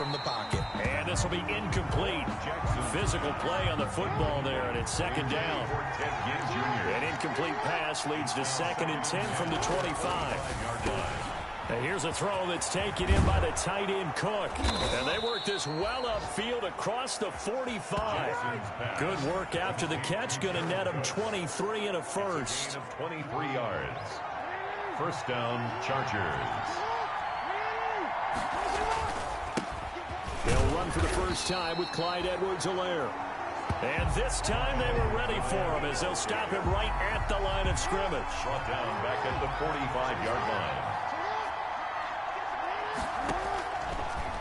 from the pocket. And this will be incomplete. Physical play on the football there, and it's second down. An incomplete pass leads to 2nd and 10 from the 25. And here's a throw that's taken in by the tight end Cook. And they work this well upfield across the 45. Good work after the catch. Going to net him 23 and a first. 23 yards. First down, Chargers. They'll run for the first time with Clyde Edwards-Helaire. And this time they were ready for him as they'll stop him right at the line of scrimmage. Brought down back at the 45-yard line.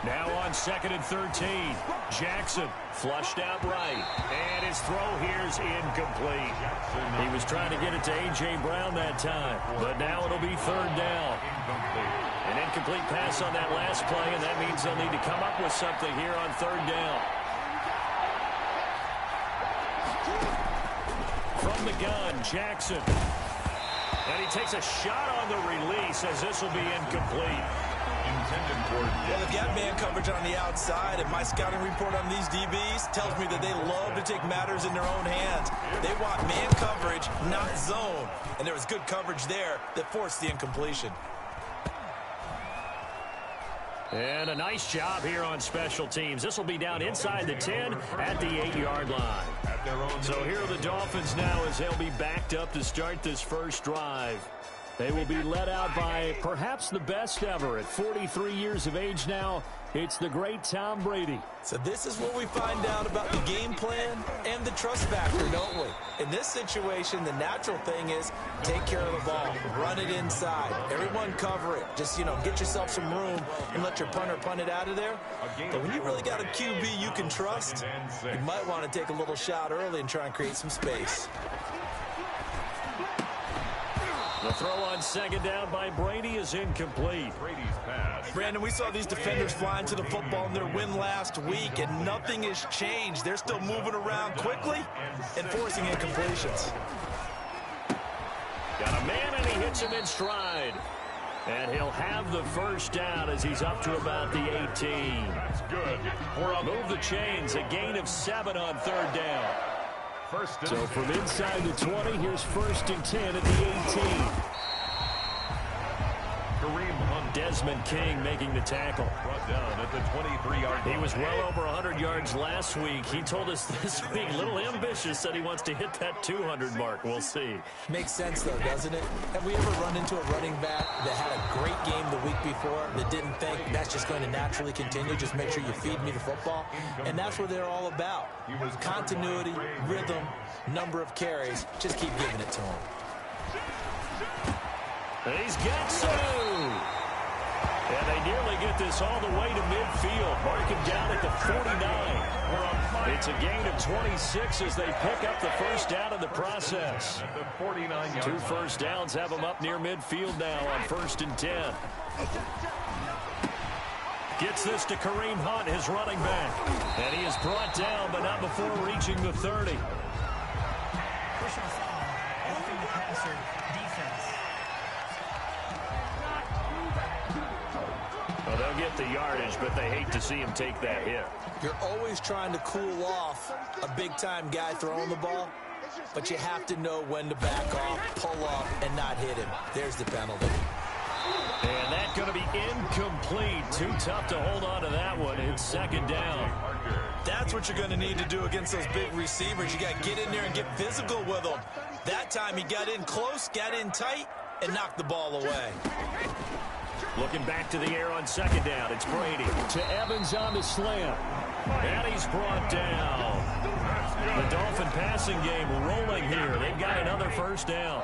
Now on 2nd and 13. Jackson flushed out right. And his throw here's incomplete. He was trying to get it to A.J. Brown that time. But now it'll be 3rd down. An incomplete pass on that last play, and that means they'll need to come up with something here on 3rd down. From the gun, Jackson. And he takes a shot on the release as this will be incomplete. Well, they've got man coverage on the outside, and my scouting report on these DBs tells me that they love to take matters in their own hands. They want man coverage, not zone. And there was good coverage there that forced the incompletion. And a nice job here on special teams. This will be down inside the 10 at the 8-yard line. So here are the Dolphins now as they'll be backed up to start this first drive. They will be led out by perhaps the best ever at 43 years of age now. It's the great Tom Brady. So this is where we find out about the game plan and the trust factor, don't we? In this situation, the natural thing is take care of the ball, run it inside, everyone cover it. Just, get yourself some room and let your punter punt it out of there. But when you really got a QB you can trust, you might want to take a little shot early and try and create some space. The throw on 2nd down by Brady is incomplete. Brady's pass. Brandon, we saw these defenders flying to the football in their win last week, and nothing has changed. They're still moving around quickly and forcing incompletions. Got a man, and he hits him in stride. And he'll have the first down as he's up to about the 18. That's good. Move the chains, a gain of 7 on 3rd down. So from inside the 20, here's 1st and 10 at the 18. Desmond King making the tackle. Brought down at the 23-yard line. He was well over 100 yards last week. He told us this week, a little ambitious, said he wants to hit that 200 mark. We'll see. Makes sense, though, doesn't it? Have we ever run into a running back that had a great game the week before that didn't think that's just going to naturally continue? Just make sure you feed me the football. And that's what they're all about. Continuity, rhythm, number of carries. Just keep giving it to him. He's got two. And they nearly get this all the way to midfield. Mark him down at the 49. It's a gain of 26 as they pick up the first down in the process. 2 first downs have them up near midfield now on 1st and 10. Gets this to Kareem Hunt, his running back. And he is brought down, but not before reaching the 30. Personal foul, roughing the passer, defense. Well, they'll get the yardage, but they hate to see him take that hit. You're always trying to cool off a big-time guy throwing the ball, but you have to know when to back off, pull up, and not hit him. There's the penalty. And that's going to be incomplete. Too tough to hold on to that one. It's 2nd down. That's what you're going to need to do against those big receivers. You got to get in there and get physical with them. That time he got in close, got in tight, and knocked the ball away. Looking back to the air on 2nd down. It's Brady to Evans on the slant. And he's brought down. The Dolphin passing game rolling here. They've got another first down.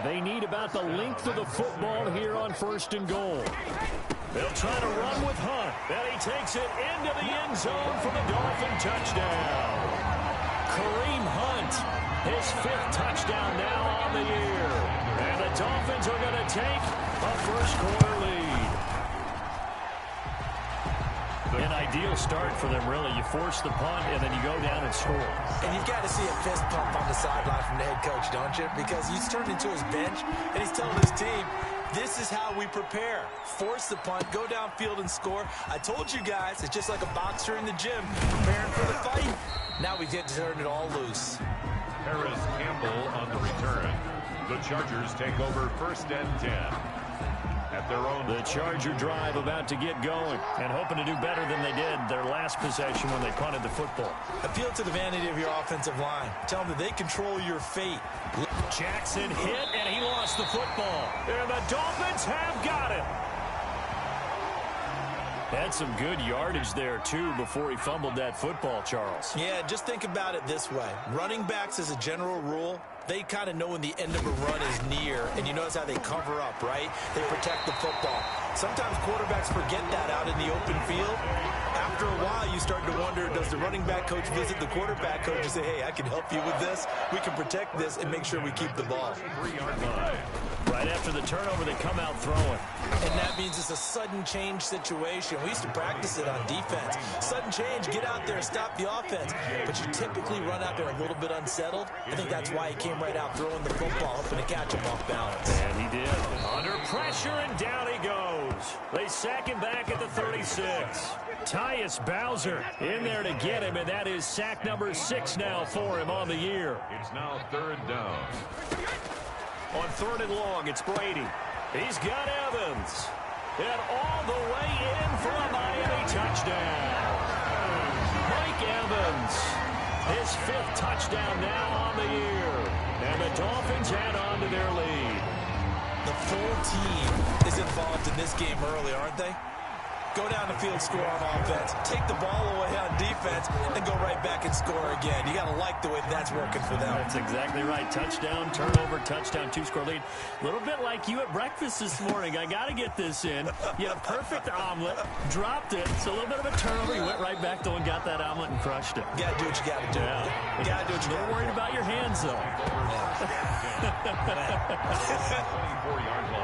They need about the length of the football here on 1st and goal. They'll try to run with Hunt. And he takes it into the end zone for the Dolphin touchdown. Kareem Hunt, his 5th touchdown now on the year. And the Dolphins are going to take a first-quarter lead. An ideal start for them, really. You force the punt, and then you go down and score. And you've got to see a fist pump on the sideline from the head coach, don't you? Because he's turned into his bench, and he's telling his team, This is how we prepare. Force the punt, go downfield and score. I told you guys, it's just like a boxer in the gym preparing for the fight. Now we get to turn it all loose. Harris Campbell on the return. The Chargers take over 1st and 10. At their own. The Charger drive about to get going and hoping to do better than they did their last possession when they punted the football. Appeal to the vanity of your offensive line. Tell them that they control your fate. Jackson hit, and he lost the football. And the Dolphins have got it. Had some good yardage there, too, before he fumbled that football, Charles. Yeah, just think about it this way. Running backs, as a general rule, they kind of know when the end of a run is near, and you notice how they cover up, right? They protect the football. Sometimes quarterbacks forget that out in the open field. After a while, you start to wonder, does the running back coach visit the quarterback coach and say, hey, I can help you with this. We can protect this and make sure we keep the ball. 3-yard line. Right after the turnover, they come out throwing. And that means it's a sudden change situation. We used to practice it on defense. Sudden change, get out there, stop the offense. But you typically run out there a little bit unsettled. I think that's why he came right out throwing the football, hoping to catch him off balance. And he did. Under pressure, and down he goes. They sack him back at the 36. Tyus Bowser in there to get him, and that is sack number 6 now for him on the year. It's now 3rd down. On 3rd and long, it's Brady. He's got Evans. And all the way in for a Miami touchdown. Mike Evans, his 5th touchdown now on the year. And the Dolphins add on to their lead. The full team is involved in this game early, aren't they? Go down the field, score on offense, take the ball away on defense, and go right back and score again. You got to like the way that's working for them. That's exactly right. Touchdown, turnover, touchdown, 2-score lead. A little bit like you at breakfast this morning. I got to get this in. You had a perfect omelet, dropped it. It's a little bit of a turnover. You went right back, though, and got that omelet and crushed it. You got to do what you got to do. Yeah. You got to do what you got to do. A little worried about your hands, though.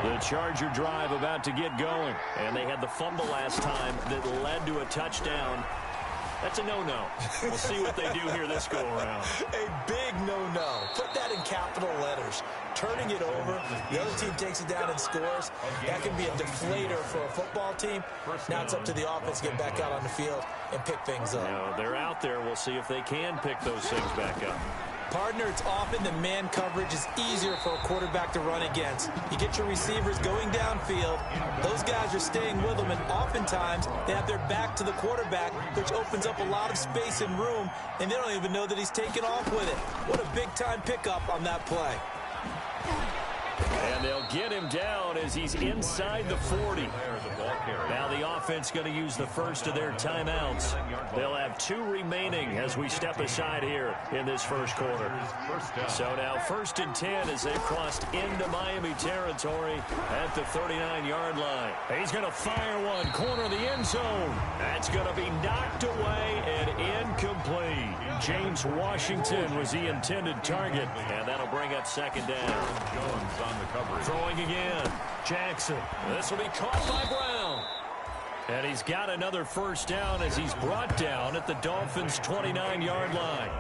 The Charger drive about to get going. And they had the fumble last time that led to a touchdown. That's a no-no. We'll see what they do here this go-around. A big no-no. Put that in capital letters. Turning it over, the other team takes it down and scores. That can be a deflator for a football team. Now it's up to the offense to get back out on the field and pick things up. No, they're out there. We'll see if they can pick those things back up. Partner, it's often the man coverage is easier for a quarterback to run against. You get your receivers going downfield. Those guys are staying with them, and oftentimes they have their back to the quarterback, which opens up a lot of space and room, and they don't even know that he's taken off with it. What a big-time pickup on that play. And they'll get him down as he's inside the 40. Now the offense going to use the first of their timeouts. They'll have 2 remaining as we step aside here in this first quarter. So now 1st and 10 as they've crossed into Miami territory at the 39-yard line. He's going to fire one, corner of the end zone. That's going to be knocked away and incomplete. James Washington was the intended target, and that'll bring up 2nd down. Jones on the coverage. Throwing again. Jackson. This will be caught by Brown. And he's got another 1st down as he's brought down at the Dolphins' 29-yard line.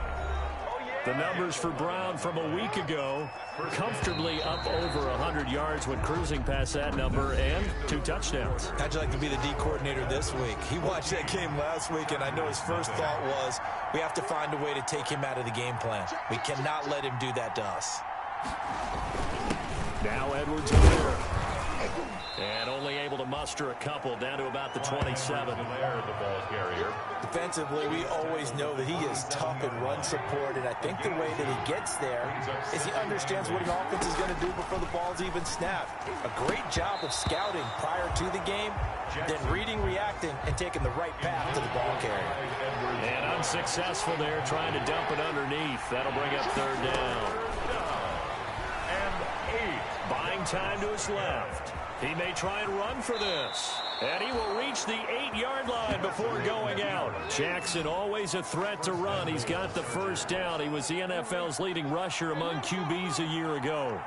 The numbers for Brown from a week ago, comfortably up over 100 yards when cruising past that number, and 2 touchdowns. How'd you like to be the D coordinator this week? He watched that game last week, and I know his first thought was, we have to find a way to take him out of the game plan. We cannot let him do that to us. Now Edwards over. And only able to muster a couple down to about the 27. The ball carrier. Defensively, we always know that he is tough in run support, and I think the way that he gets there is he understands what an offense is going to do before the ball's even snapped. A great job of scouting prior to the game, then reading, reacting, and taking the right path to the ball carrier. And unsuccessful there, trying to dump it underneath. That'll bring up 3rd down. And 8. Buying time to his left. He may try and run for this. And he will reach the 8-yard line before going out. Jackson always a threat to run. He's got the 1st down. He was the NFL's leading rusher among QBs a year ago.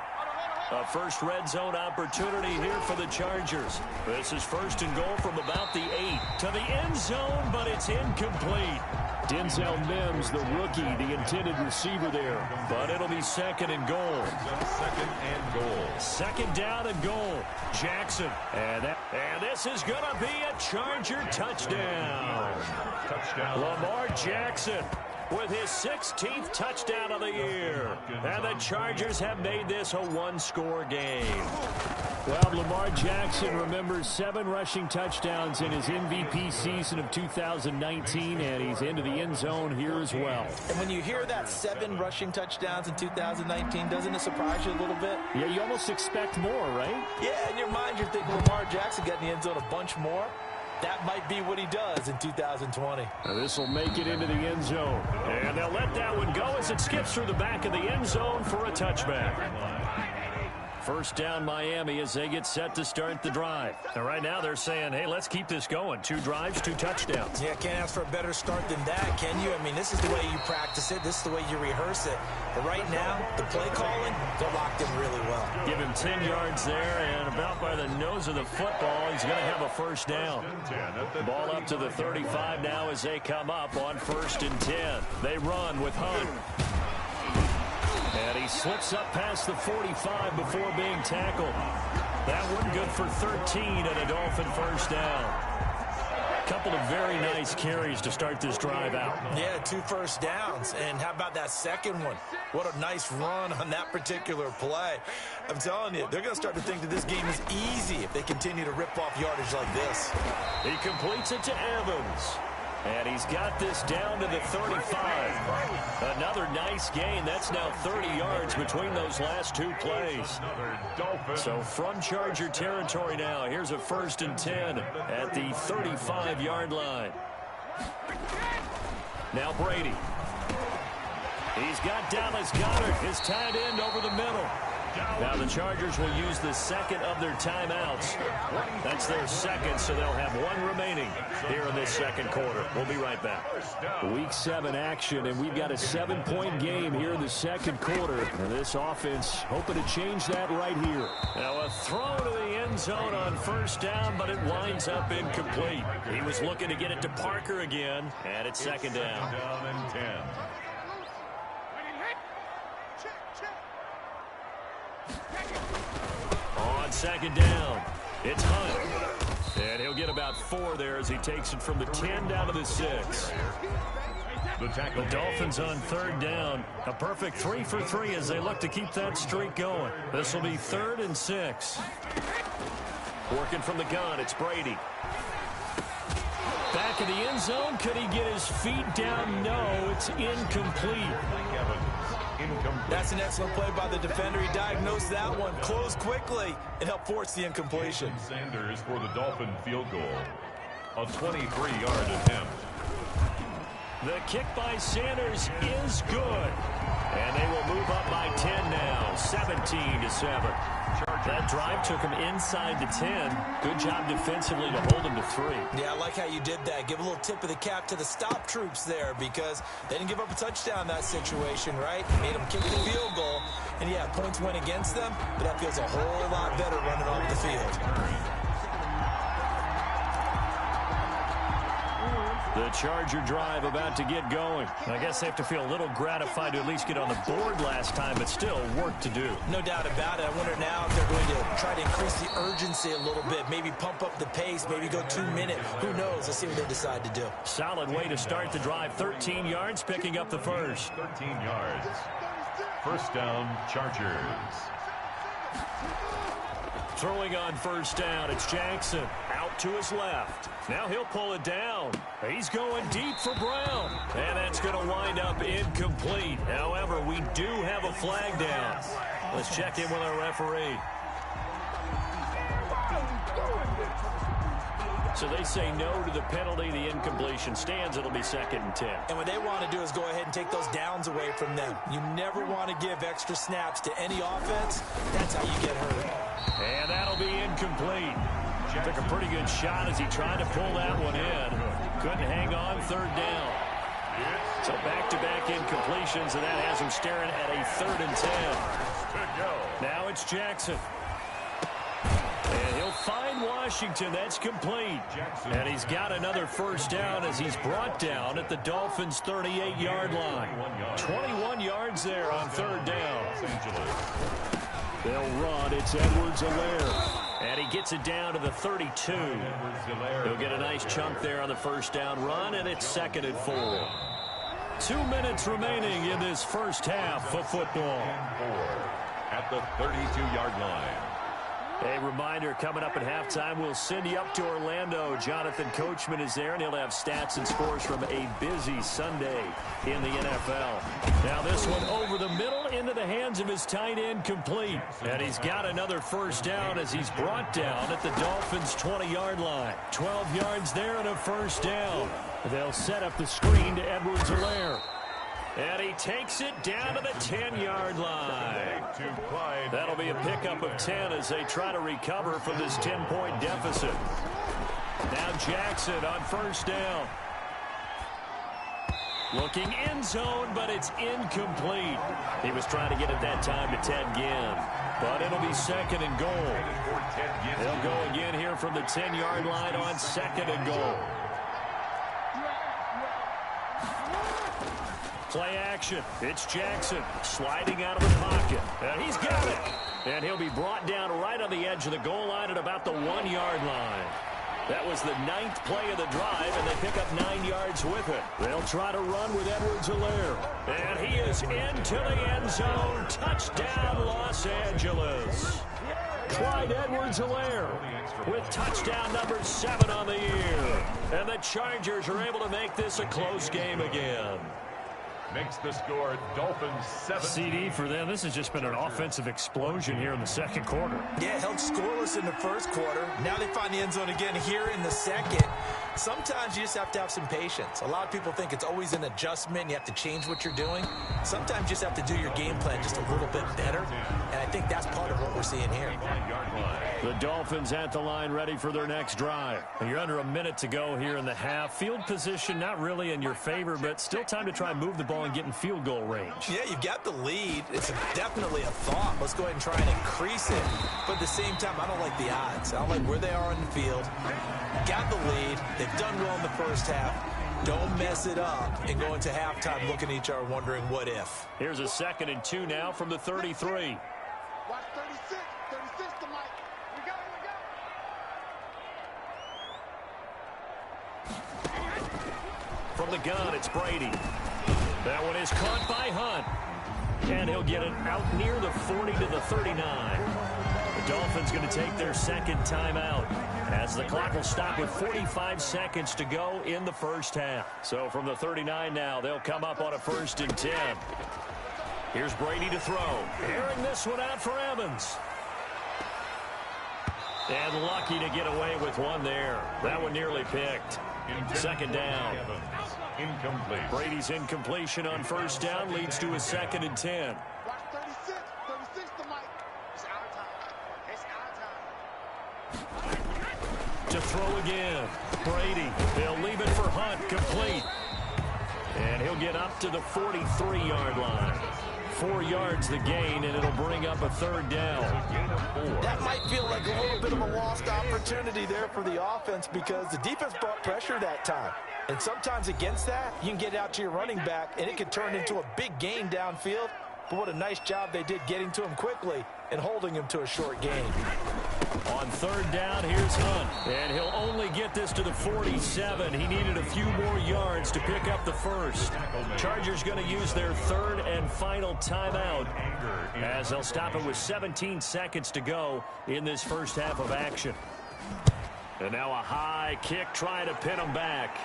A first red zone opportunity here for the Chargers. This is 1st and goal from about the 8 to the end zone, but it's incomplete. Denzel Mims, the rookie, the intended receiver there. But it'll be second and goal. Second and goal. Second down and goal. Jackson. And this is going to be a Charger touchdown. Lamar Jackson with his 16th touchdown of the year. And the Chargers have made this a one-score game. Well, Lamar Jackson remembers 7 rushing touchdowns in his MVP season of 2019, and he's into the end zone here as well. And when you hear that 7 rushing touchdowns in 2019, doesn't it surprise you a little bit? Yeah, you almost expect more, right? Yeah, in your mind you're thinking Lamar Jackson got in the end zone a bunch more. That might be what he does in 2020. This will make it into the end zone. And they'll let that one go as it skips through the back of the end zone for a touchback. First down Miami as they get set to start the drive. And right now they're saying, hey, let's keep this going. 2 drives, 2 touchdowns. Yeah, can't ask for a better start than that, can you? I mean, this is the way you practice it. This is the way you rehearse it. But right now, the play calling, they're locked in really well. Give him 10 yards there, and about by the nose of the football, he's going to have a first down. Ball up to the 35 now as they come up on 1st and 10. They run with Hunt. And he slips up past the 45 before being tackled. That one good for 13 and a Dolphin first down. Couple of very nice carries to start this drive out. Yeah, 2 first downs. And how about that second one? What a nice run on that particular play. I'm telling you, they're going to start to think that this game is easy if they continue to rip off yardage like this. He completes it to Evans. And he's got this down to the 35. Another nice gain. That's now 30 yards between those last 2 plays. So from Charger territory now, here's a 1st and 10 at the 35-yard line. Now Brady. He's got Dallas Goedert, his tight end, over the middle. Now the Chargers will use the second of their timeouts. That's their second, so they'll have 1 remaining here in this second quarter. We'll be right back. Week 7 action, and we've got a 7-point game here in the second quarter. And this offense hoping to change that right here. Now a throw to the end zone on 1st down, but it winds up incomplete. He was looking to get it to Parker again, and it's 2nd down. Down and 10. On 2nd down, it's Hunt. And he'll get about 4 there as he takes it from the 10 down to the 6. The Dolphins on 3rd down. A perfect 3 for 3 as they look to keep that streak going. This will be 3rd and 6. Working from the gun, it's Brady. Back in the end zone. Could he get his feet down? No, it's incomplete. That's an excellent play by the defender. He diagnosed that one, closed quickly, and helped force the incompletion. Sanders for the Dolphin field goal. A 23-yard attempt. The kick by Sanders is good. And they will move up by 10 now, 17-7. That drive took him inside the 10. Good job defensively to hold him to 3. Yeah, I like how you did that. Give a little tip of the cap to the stop troops there because they didn't give up a touchdown in that situation, right? Made them kick the field goal. And, yeah, points went against them, but that feels a whole lot better running off the field. The Charger drive about to get going. I guess they have to feel a little gratified to at least get on the board last time, but still work to do. No doubt about it. I wonder now if they're going to try to increase the urgency a little bit, maybe pump up the pace, maybe go 2-minute. Who knows? Let's see what they decide to do. Solid way to start the drive. 13 yards, picking up the first. 13 yards. First down, Chargers. Throwing on 1st down, it's Jackson. Out to his left. Now he'll pull it down. He's going deep for Brown. And that's going to wind up incomplete. However, we do have a flag down. Let's check in with our referee. So they say no to the penalty. The incompletion stands. It'll be 2nd and 10. And what they want to do is go ahead and take those downs away from them. You never want to give extra snaps to any offense. That's how you get hurt. And that'll be incomplete. Took a pretty good shot as he tried to pull that one in. Couldn't hang on. 3rd down. So back-to-back incompletions, and that has him staring at a 3rd and 10. Now it's Jackson. And he'll find Washington. That's complete. And he's got another first down as he's brought down at the Dolphins' 38-yard line. 21 yards there on third down. They'll run. It's Edwards-Helaire. And he gets it down to the 32. He'll get a nice chunk there on the first down run, and it's 2nd and 4. 2 minutes remaining in this first half of football. At the 32-yard line. A reminder, coming up at halftime, we'll send you up to Orlando. Jonathan Coachman is there, and he'll have stats and scores from a busy Sunday in the NFL. Now this one over the middle into the hands of his tight end, complete. And he's got another first down as he's brought down at the Dolphins' 20-yard line. 12 yards there and a first down. They'll set up the screen to Edwards-Helaire. And he takes it down to the 10-yard line. That'll be a pickup of 10 as they try to recover from this 10-point deficit. Now Jackson on first down. Looking end zone, but it's incomplete. He was trying to get it that time to Ted Ginn. But it'll be 2nd and goal. They'll go again here from the 10-yard line on 2nd and goal. Play action. It's Jackson sliding out of the pocket. And he's got it. And he'll be brought down right on the edge of the goal line at about the 1-yard line. That was the 9th play of the drive, and they pick up 9 yards with it. They'll try to run with Edwards-Helaire. And he is into the end zone. Touchdown, Los Angeles. Clyde Edwards-Helaire with touchdown number 7 on the year. And the Chargers are able to make this a close game again. Makes the score Dolphins 7. CD for them. This has just been an offensive explosion here in the second quarter. Yeah, held scoreless in the first quarter. Now they find the end zone again here in the second. Sometimes you just have to have some patience. A lot of people think it's always an adjustment. You have to change what you're doing. Sometimes you just have to do your game plan just a little bit better. And I think that's part of what we're seeing here. The Dolphins at the line ready for their next drive. You're under a minute to go here in the half. Field position not really in your favor, but still time to try and move the ball and get in field goal range. Yeah, you've got the lead. It's definitely a thought. Let's go ahead and try and increase it. But at the same time, I don't like the odds. I don't like where they are on the field. Got the lead. They've done well in the first half. Don't mess it up and go into halftime looking at each other wondering what if. Here's a 2nd and 2 now from the 33. Watch 36. 36 to Mike. We go. From the gun, it's Brady. That one is caught by Hunt. And he'll get it out near the 40 to the 39. The Dolphins going to take their second timeout as the clock will stop with 45 seconds to go in the first half. So from the 39 now, they'll come up on a 1st and 10. Here's Brady to throw. Airing this one out for Evans. And lucky to get away with one there. That one nearly picked. 2nd down. Incomplete. Brady's incompletion on first down leads to a 2nd and 10. Watch 36. 36 to Mike. It's our time. It's our time. To throw again. Brady. They'll leave it for Hunt. Complete. And he'll get up to the 43-yard line. 4 yards the gain, and it'll bring up a 3rd down. That might feel like a little bit of a lost opportunity there for the offense because the defense brought pressure that time. And sometimes against that, you can get out to your running back, and it can turn into a big gain downfield. But what a nice job they did getting to him quickly and holding him to a short gain. On 3rd down, here's Hunt. And he'll only get this to the 47. He needed a few more yards to pick up the first. Chargers going to use their 3rd and final timeout as they'll stop it with 17 seconds to go in this first half of action. And now a high kick trying to pin him back.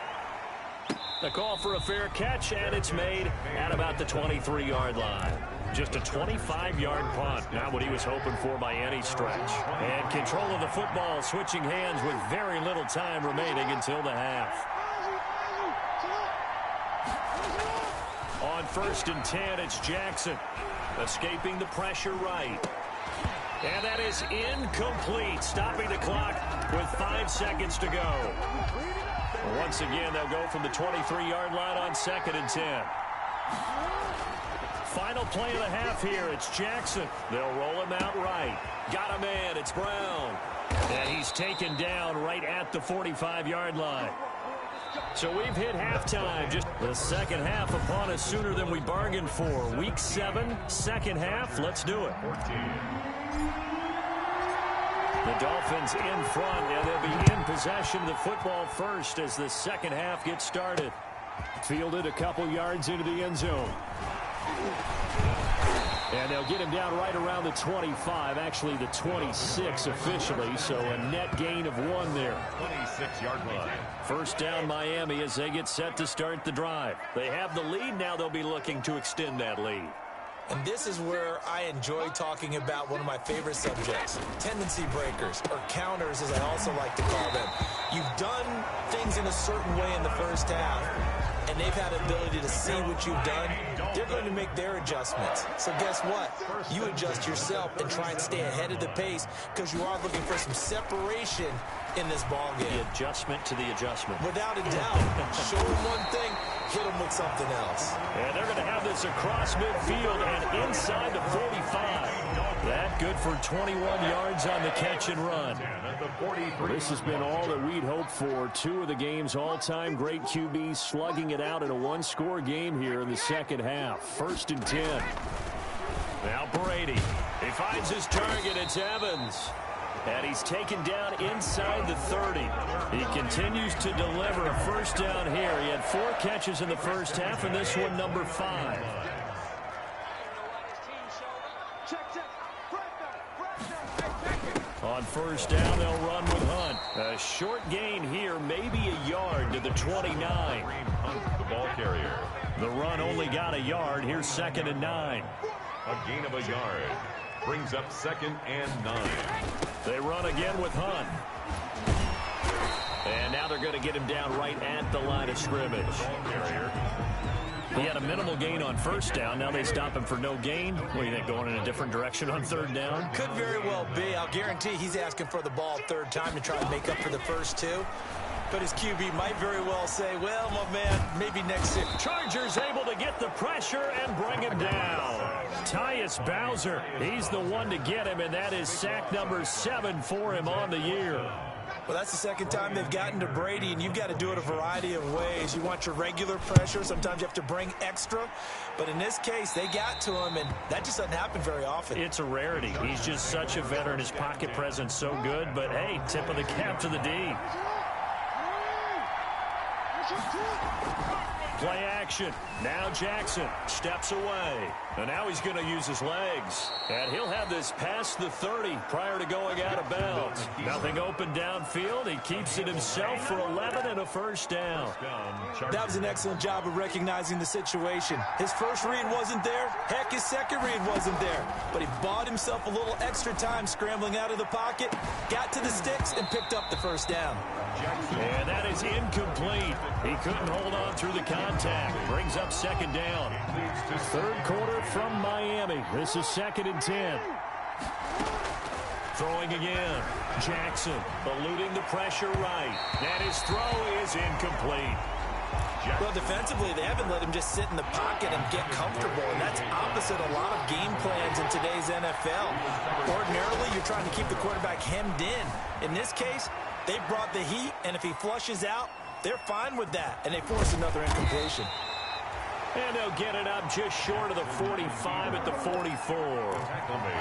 A call for a fair catch, and it's made at about the 23-yard line. Just a 25-yard punt, not what he was hoping for by any stretch. And control of the football, switching hands with very little time remaining until the half. On 1st and 10, it's Jackson, escaping the pressure right. And that is incomplete, stopping the clock with 5 seconds to go. Once again, they'll go from the 23-yard line on 2nd and 10. Final play of the half here. It's Jackson. They'll roll him out right. Got a man. It's Brown. And he's taken down right at the 45-yard line. So we've hit halftime. Just the second half upon us sooner than we bargained for. Week 7, second half. Let's do it. The Dolphins in front, and they'll be in possession of the football first as the second half gets started. Fielded a couple yards into the end zone. And they'll get him down right around the 25, actually the 26 officially, so a net gain of 1 there. 26-yard line. First down Miami as they get set to start the drive. They have the lead, now they'll be looking to extend that lead. And this is where I enjoy talking about one of my favorite subjects, tendency breakers, or counters as I also like to call them. You've done things in a certain way in the first half, and they've had the ability to see what you've done. They're going to make their adjustments. So guess what? You adjust yourself and try and stay ahead of the pace because you are looking for some separation in this ball game. The adjustment to the adjustment. Without a doubt. Show them one thing, hit them with something else. And they're going to have this across midfield and inside the 45. That good for 21 yards on the catch and run. This has been all that we'd hoped for. 2 of the game's all-time great QBs slugging it out in a one-score game here in the second half. 1st and 10. Now Brady. He finds his target. It's Evans. And he's taken down inside the 30. He continues to deliver a first down here. He had 4 catches in the first half, and this one number 5. On first down, they'll run with Hunt. A short gain here, maybe a yard to the 29. Hunt, the ball carrier. The run only got a yard. Here's 2nd and 9. A gain of a yard. Brings up 2nd and 9. They run again with Hunt. And now they're going to get him down right at the line of scrimmage. Ball carrier. He had a minimal gain on first down. Now they stop him for no gain. What do you think, going in a different direction on 3rd down? Could very well be. I'll guarantee he's asking for the ball 3rd time to try to make up for the first 2. But his QB might very well say, well, my man, maybe next year. Chargers able to get the pressure and bring him down. Tyus Bowser, he's the one to get him, and that is sack number 7 for him on the year. Well, that's the 2nd time they've gotten to Brady, and you've got to do it a variety of ways. You want your regular pressure. Sometimes you have to bring extra. But in this case, they got to him, and that just doesn't happen very often. It's a rarity. He's just such a veteran. His pocket presence so good. But, hey, tip of the cap to the D. Play action. Now Jackson steps away. And now he's going to use his legs. And he'll have this past the 30 prior to going out of bounds. Nothing open downfield. He keeps it himself for 11 and a first down. That was an excellent job of recognizing the situation. His first read wasn't there. Heck, his second read wasn't there. But he bought himself a little extra time scrambling out of the pocket, got to the sticks, and picked up the first down. And that is incomplete. He couldn't hold on through the contact. Brings up 2nd down. 3rd quarter from Miami. This is 2nd and 10. Throwing again. Jackson eluding the pressure right. And his throw is incomplete. Well, defensively, they haven't let him just sit in the pocket and get comfortable, and that's opposite a lot of game plans in today's NFL. Ordinarily, you're trying to keep the quarterback hemmed in. In this case, they brought the heat, and if he flushes out, they're fine with that, and they force another incompletion. And they'll get it up just short of the 45 at the 44.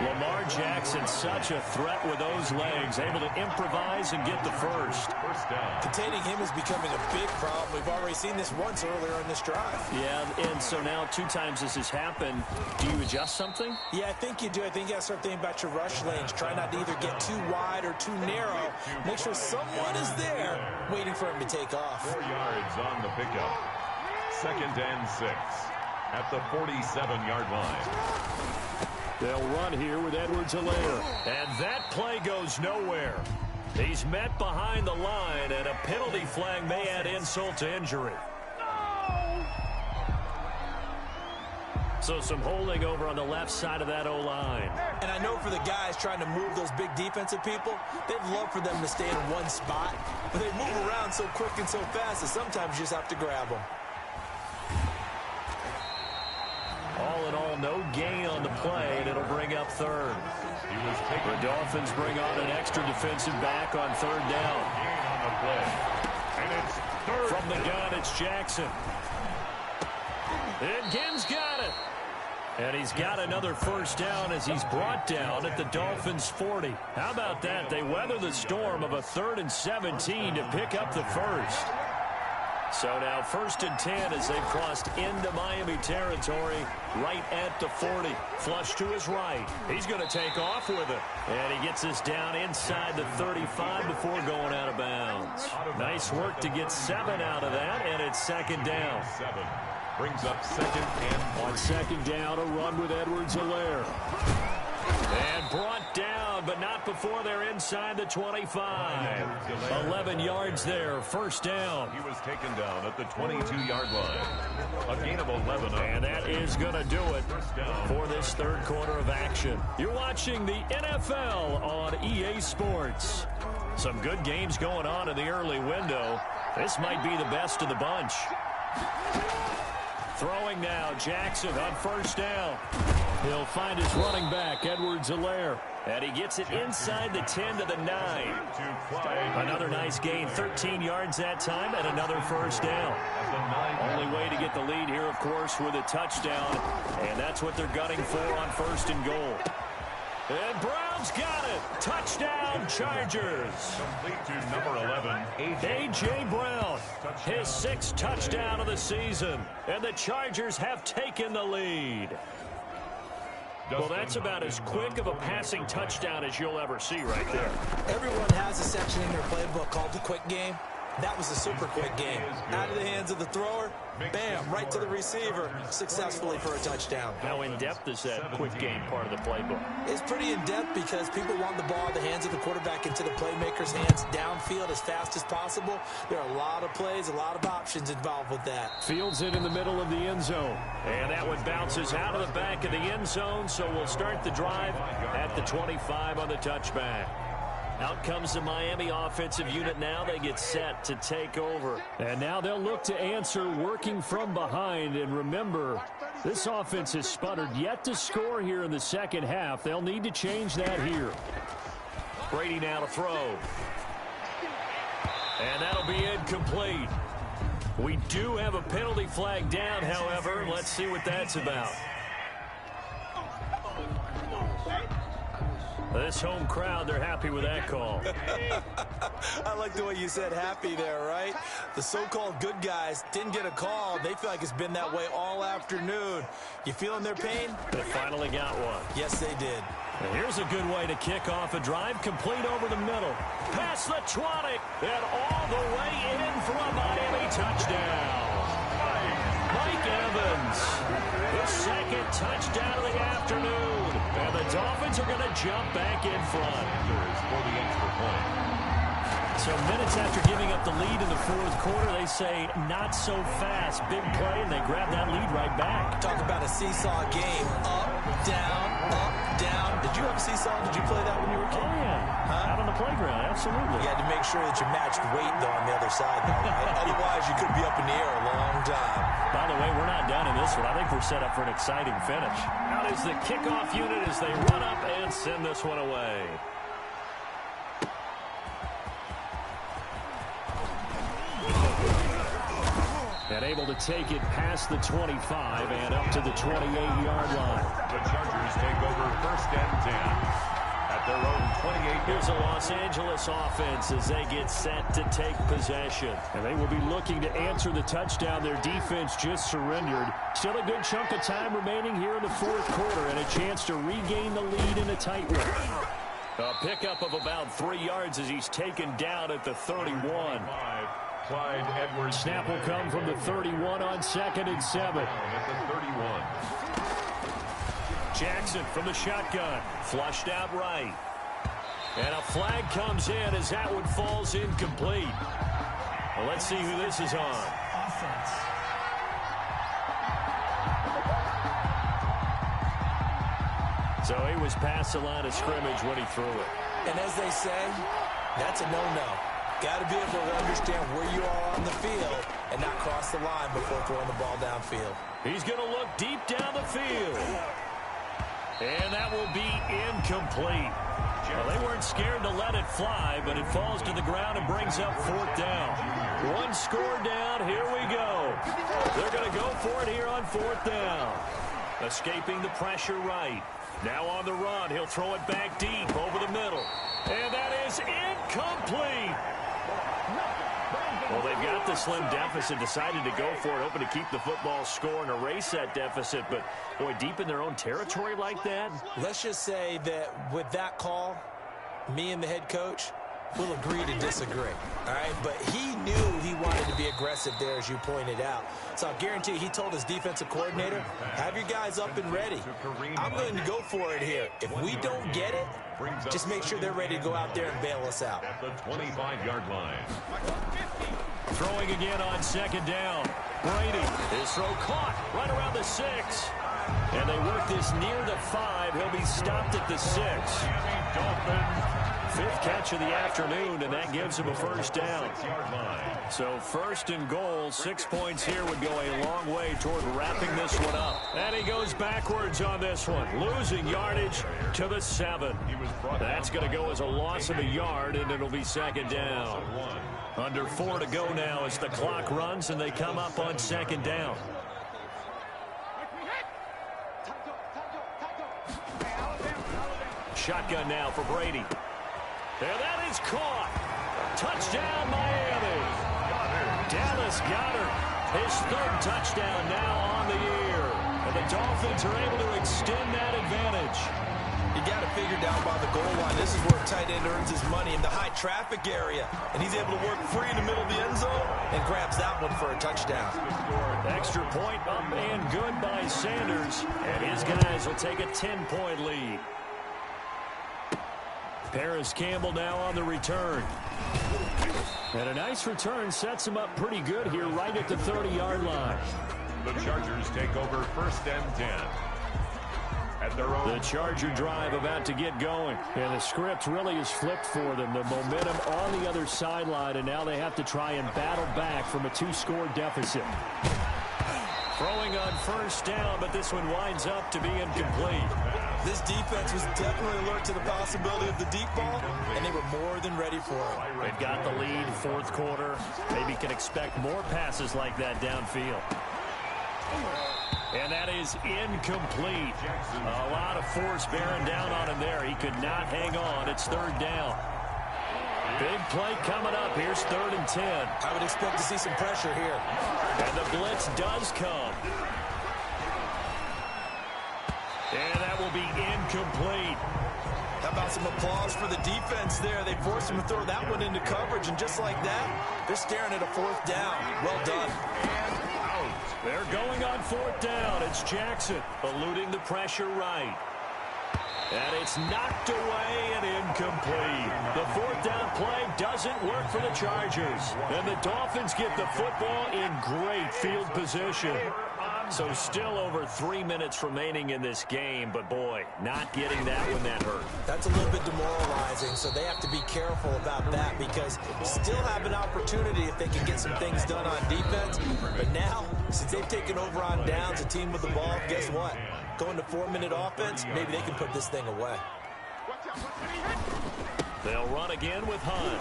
Lamar Jackson, such a threat with those legs, able to improvise and get the first. Containing him is becoming a big problem. We've already seen this once earlier in this drive. Yeah, and so now 2 times this has happened. Do you adjust something? Yeah, I think you do. I think you got to start thinking about your rush lanes. Try not to either get too wide or too narrow. Make sure someone is there waiting for him to take off. 4 yards on the pickup. 2nd and 6 at the 47-yard line. They'll run here with Edwards-Helaire. And that play goes nowhere. He's met behind the line, and a penalty flag may add insult to injury. So some holding over on the left side of that O-line. And I know for the guys trying to move those big defensive people, they'd love for them to stay in one spot. But they move around so quick and so fast that sometimes you just have to grab them. All in all, no gain on the play, and it'll bring up third. The Dolphins bring on an extra defensive back on third down. On the play. And it's third. From the gun, it's Jackson. And Ginn's got it. And he's got another first down as he's brought down at the Dolphins' 40. How about that? They weather the storm of a 3rd and 17 to pick up the first. So now 1st and 10 as they've crossed into Miami territory right at the 40. Flush to his right. He's going to take off with it. And he gets us down inside the 35 before going out of bounds. Nice work to get 7 out of that, and it's 2nd down. 7 brings up 2nd and 3. On 2nd down, a run with Edwards-Helaire. And brought down, but not before they're inside the 25. 11 yards there, 1st down. He was taken down at the 22-yard line. A gain of 11. And that is going to do it for this 3rd quarter of action. You're watching the NFL on EA Sports. Some good games going on in the early window. This might be the best of the bunch. Throwing now, Jackson on 1st down. He'll find his running back, Edwards-Helaire. And he gets it inside the 10 to the 9. Another nice gain, 13 yards that time, and another 1st down. Only way to get the lead here, of course, with a touchdown. And that's what they're gunning for on 1st and goal. And Brown's got it. Touchdown, Chargers. Complete to number 11, A.J. Brown, his 6th touchdown of the season. And the Chargers have taken the lead. Well, that's about as quick of a passing touchdown as you'll ever see right there. Everyone has a section in their playbook called the quick game. That was a super quick game. Out of the hands of the thrower, bam, right to the receiver, successfully for a touchdown. How in-depth is that quick game part of the playbook? It's pretty in-depth because people want the ball in the hands of the quarterback into the playmaker's hands downfield as fast as possible. There are a lot of plays, a lot of options involved with that. Fields it in the middle of the end zone. And that one bounces out of the back of the end zone, so we'll start the drive at the 25 on the touchback. Out comes the Miami offensive unit now. They get set to take over. And now they'll look to answer working from behind. And remember, this offense has sputtered yet to score here in the 2nd half. They'll need to change that here. Brady now to throw. And that'll be incomplete. We do have a penalty flag down, however. Let's see what that's about. This home crowd, they're happy with that call. I like the way you said happy there, right? The so-called good guys didn't get a call. They feel like it's been that way all afternoon. You feeling their pain? They finally got one. Yes, they did. And here's a good way to kick off a drive, complete over the middle. Past the 20, and all the way in for a Miami touchdown. Mike Evans, the 2nd touchdown of the afternoon. And the Dolphins are going to jump back in front. For the extra point. So minutes after giving up the lead in the 4th quarter, they say not so fast. Big play, and they grab that lead right back. Talk about a seesaw game. Up, down, up, down. Did you have a seesaw? Did you play that when you were a kid? Oh, yeah. Out on the playground, absolutely. You had to make sure that you matched weight, though, on the other side, though, right? Otherwise, you could be up in the air a long time. By the way, we're not done in this one. I think we're set up for an exciting finish. Out is the kickoff unit as they run up and send this one away. And able to take it past the 25 and up to the 28-yard line. The Chargers take over 1st and 10 at their own 28. Here's a Los Angeles offense as they get set to take possession. And they will be looking to answer the touchdown their defense just surrendered. Still a good chunk of time remaining here in the 4th quarter and a chance to regain the lead in a tight one. A pickup of about 3 yards as he's taken down at the 31. Clyde Edwards. Snap will come from the 31 on 2nd and 7. At the 31. Jackson from the shotgun. Flushed out right. And a flag comes in as that one falls incomplete. Well, let's see who this is on. Offense. So he was past the line of scrimmage when he threw it. And as they say, that's a no-no. Got to be able to understand where you are on the field and not cross the line before throwing the ball downfield. He's going to look deep down the field. And that will be incomplete. Well, they weren't scared to let it fly, but it falls to the ground and brings up 4th down. One score down. Here we go. They're going to go for it here on 4th down. Escaping the pressure right. Now on the run. He'll throw it back deep over the middle. And that is incomplete. Well, they've got the slim deficit, decided to go for it, hoping to keep the football score and erase that deficit. But, boy, deep in their own territory like that. Let's just say that with that call, me and the head coach will agree to disagree. All right, but he knew he wanted to be aggressive there, as you pointed out. So I'll guarantee you, he told his defensive coordinator, have your guys up and ready. I'm going to go for it here. If we don't get it, just make sure they're ready to go out there and bail us out. At the 25-yard line. Throwing again on 2nd down. Brady, his throw caught right around the 6. And they work this near the 5. He'll be stopped at the 6. Fifth catch of the afternoon, and that gives him a 1st down. So 1st and goal, 6 points here would go a long way toward wrapping this one up. And he goes backwards on this one, losing yardage to the 7. That's going to go as a loss of a yard, and it'll be 2nd down. Under 4 to go now as the clock runs, and they come up on 2nd down. Shotgun now for Brady. And that is caught. Touchdown, Miami. Dallas Goedert, his 3rd touchdown now on the year. And the Dolphins are able to extend that advantage. You got to figure down by the goal line. This is where a tight end earns his money, in the high traffic area. And he's able to work free in the middle of the end zone and grabs that one for a touchdown. Extra point up and good by Sanders. And his guys will take a 10-point lead. Paris Campbell now on the return. And a nice return sets him up pretty good here right at the 30-yard line. The Chargers take over 1st and 10. At their own. The Charger drive about to get going. And the script really is flipped for them. The momentum on the other sideline, and now they have to try and battle back from a 2-score deficit. Throwing on 1st down, but this one winds up to be incomplete. This defense was definitely alert to the possibility of the deep ball, and they were more than ready for it. They've got the lead, 4th quarter. Maybe can expect more passes like that downfield. And that is incomplete. A lot of force bearing down on him there. He could not hang on. It's 3rd down. Big play coming up. Here's 3rd and 10. I would expect to see some pressure here. And the blitz does come. And that will be incomplete. How about some applause for the defense there? They forced him to throw that one into coverage, and just like that, they're staring at a 4th down. Well done. They're going on 4th down. It's Jackson eluding the pressure right. And it's knocked away and incomplete. The 4th down play doesn't work for the Chargers. And the Dolphins get the football in great field position. So still over 3 minutes remaining in this game, but boy, not getting that one that hurt. That's a little bit demoralizing, so they have to be careful about that because still have an opportunity if they can get some things done on defense. But now, since they've taken over on downs, a team with the ball, guess what? Going to 4-minute offense, maybe they can put this thing away. They'll run again with Hunt.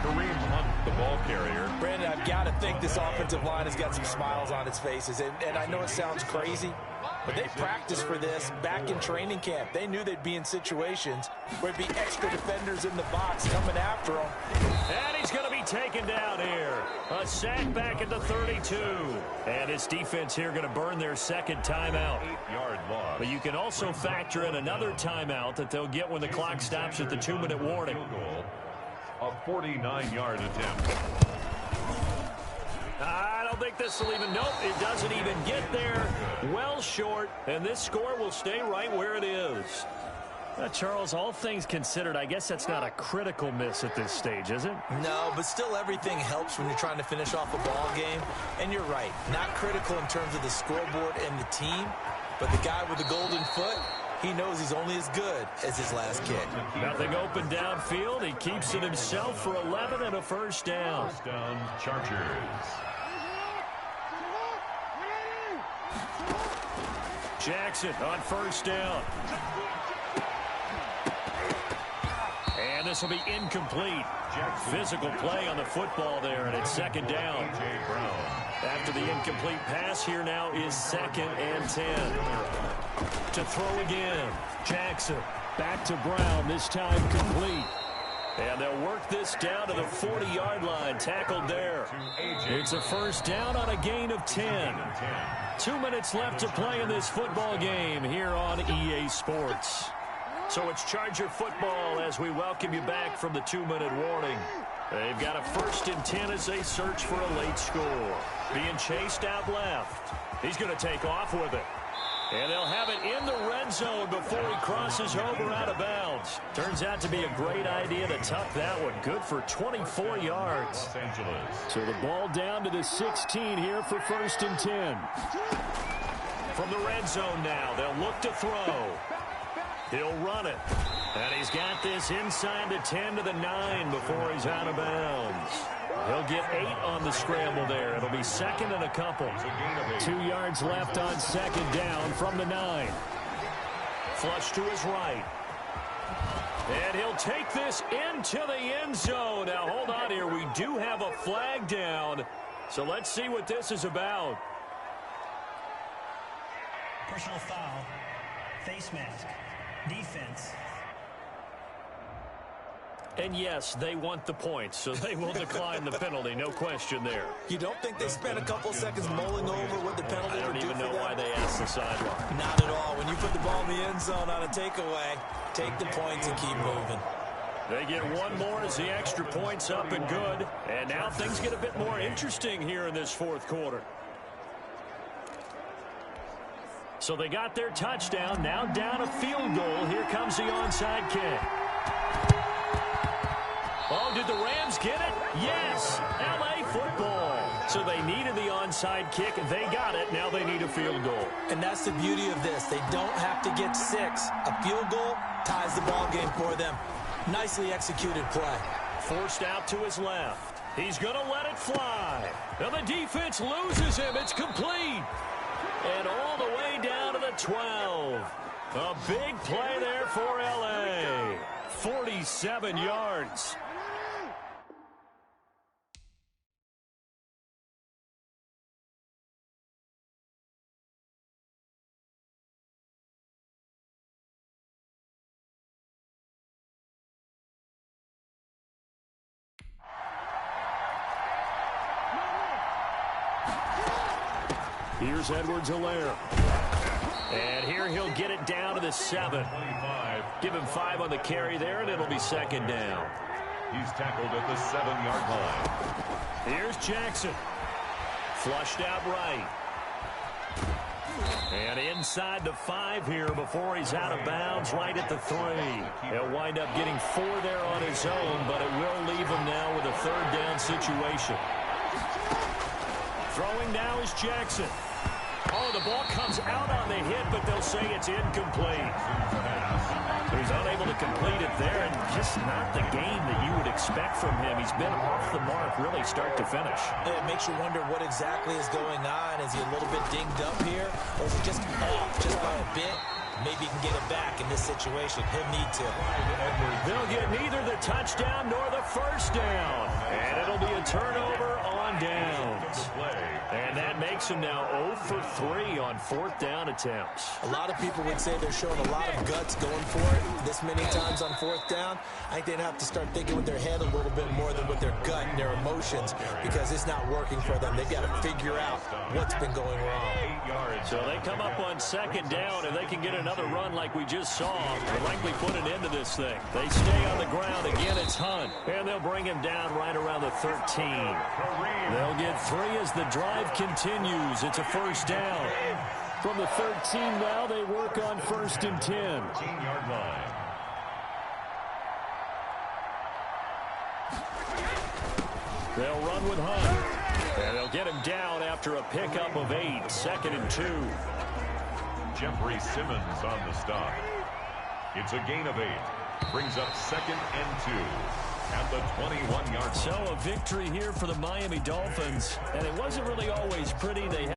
Kareem Hunt, the ball carrier. Brandon, I've got to think this offensive line has got some smiles on its faces. And I know it sounds crazy, but they practiced for this back in training camp. They knew they'd be in situations where it'd be extra defenders in the box coming after them. And he's going to be taken down here. A sack back at the 32. And his defense here going to burn their 2nd timeout. 8-yard loss. But you can also factor in another timeout that they'll get when the clock stops at the 2-minute warning. A 49-yard attempt. I don't think this will even, nope, it doesn't even get there. Well short, and this score will stay right where it is. Charles, all things considered, I guess that's not a critical miss at this stage, is it? No, but still everything helps when you're trying to finish off a ball game. And you're right, not critical in terms of the scoreboard and the team, but the guy with the golden foot, He knows he's only as good as his last kick. Nothing open downfield. He keeps it himself for 11 and a first down. First down, Chargers. Jackson on first down. And this will be incomplete. Physical play on the football there, and it's second down. After the incomplete pass, here now is 2nd and 10. To throw again. Jackson back to Brown, this time complete. And they'll work this down to the 40-yard line, tackled there. It's a first down on a gain of 10. 2 minutes left to play in this football game here on EA Sports. So it's Charger football as we welcome you back from the 2-minute warning. They've got a 1st and 10 as they search for a late score. Being chased out left. He's going to take off with it. And they'll have it in the red zone before he crosses over out of bounds. Turns out to be a great idea to tuck that one. Good for 24 yards. Los Angeles. So the ball down to the 16 here for 1st and 10. From the red zone now, they'll look to throw. He'll run it. And he's got this inside the 10 to the 9 before he's out of bounds. He'll get 8 on the scramble there. It'll be 2nd and a couple. 2 yards left on 2nd down from the 9. Flush to his right. And he'll take this into the end zone. Now, hold on here. We do have a flag down. So let's see what this is about. Personal foul. Face mask. Defense. And yes, they want the points, so they will decline the penalty. No question there. You don't think they spent a couple seconds mulling over what the penalty would do for them? I don't even know why they asked the sideline. Not at all. When you put the ball in the end zone on a takeaway, take the points and keep moving. They get one more as the extra point's up and good. And now things get a bit more interesting here in this 4th quarter. So they got their touchdown. Now down a field goal. Here comes the onside kick. Oh, did the Rams get it? Yes! L.A. football. So they needed the onside kick. They got it. Now they need a field goal. And that's the beauty of this. They don't have to get 6. A field goal ties the ball game for them. Nicely executed play. Forced out to his left. He's going to let it fly. Now the defense loses him. It's complete. And all the way down to the 12. A big play there for L.A. 47 yards. Here's Edwards-Helaire. And here he'll get it down to the 7. 25. Give him 5 on the carry there, and it'll be 2nd down. He's tackled at the 7-yard line. Here's Jackson. Flushed out right. And inside the 5 here before he's out of bounds right at the 3. He'll wind up getting 4 there on his own, but it will leave him now with a 3rd down situation. Throwing now is Jackson. Oh, the ball comes out on the hit, but they'll say it's incomplete. He's unable to complete it there, and just not the game that you would expect from him. He's been off the mark really start to finish. It makes you wonder what exactly is going on. Is he a little bit dinged up here, or is it just off just by a bit? Maybe he can get it back in this situation. He'll need to. They'll get neither the touchdown nor the 1st down. And it'll be a turnover on downs. And that makes him now 0 for 3 on 4th down attempts. A lot of people would say they're showing a lot of guts going for it this many times on 4th down. I think they'd have to start thinking with their head a little bit more than with their gut and their emotions, because it's not working for them. They've got to figure out what's been going wrong. So they come up on 2nd down, and they can get another run like we just saw. They'll likely put an end to this thing. They stay on the ground. Again, it's Hunt. And they'll bring him down right around the 13. They'll get 3 as the drive continues. It's a 1st down. From the 13 now, they work on 1st and 10. 15-yard line. They'll run with Hunt. And they'll get him down after a pickup of 8. 2nd and 2. Jeffrey Simmons on the stop. It's a gain of 8. Brings up 2nd and 2 at the 21-yard line. So a victory here for the Miami Dolphins. And it wasn't really always pretty. They